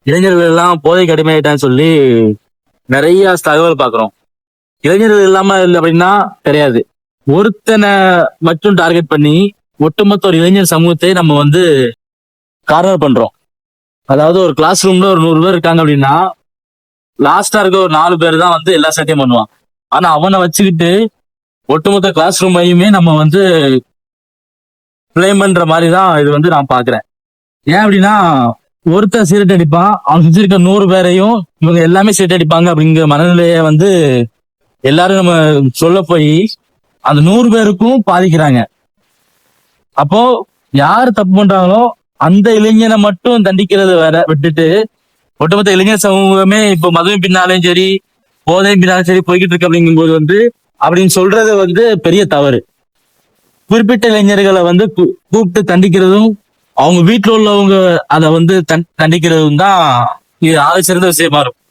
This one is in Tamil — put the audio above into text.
இளைஞர்கள் எல்லாம் போதைக்கு அடிமையாயிட்டான்னு சொல்லி நிறைய தகவல் பாக்குறோம். இளைஞர்கள் இல்லாம இல்லை அப்படின்னா கிடையாது. ஒருத்தனை மட்டும் டார்கெட் பண்ணி ஒட்டுமொத்த ஒரு இளைஞர் சமூகத்தை நம்ம வந்து கார்னர் பண்றோம். அதாவது ஒரு கிளாஸ் ரூம்ல ஒரு 100 பேர் இருக்காங்க அப்படின்னா லாஸ்டா இருக்க ஒரு 4 பேர் தான் வந்து எல்லா சேட்டையும் பண்ணுவான். ஆனா அவனை வச்சுக்கிட்டு ஒட்டுமொத்த கிளாஸ் ரூமையுமே நம்ம வந்து பிளேம் பண்ற மாதிரி தான் இது வந்து நான் பாக்குறேன். ஏன் அப்படின்னா ஒருத்தர் சிகரெட் அடிப்பான், அவன் சுத்தி இருக்க 100 பேரையும் இவங்க எல்லாமே சிகரெட் அடிப்பாங்க அப்படிங்கிற மனநிலையை வந்து எல்லாரும் நம்ம சொல்ல போய் அந்த 100 பேருக்கும் பாதிக்கிறாங்க. அப்போ யாரு தப்பு பண்றாங்களோ அந்த இளைஞனை மட்டும் தண்டிக்கிறத வேற விட்டுட்டு ஒட்டுமொத்த இளைஞர் சமூகமே இப்போ மதுவின் பின்னாலும் சரி போதையும் பின்னாலும் சரி போய்கிட்டு இருக்கு அப்படிங்கும்போது வந்து அப்படின்னு சொல்றது வந்து பெரிய தவறு. குறிப்பிட்ட இளைஞர்களை வந்து கூப்பிட்டு தண்டிக்கிறதும் அவங்க வீட்டுல உள்ளவங்க அதை வந்து தண்டிக்கிறதும் தான் இது ஆக சிறந்த விஷயமா இருக்கும்.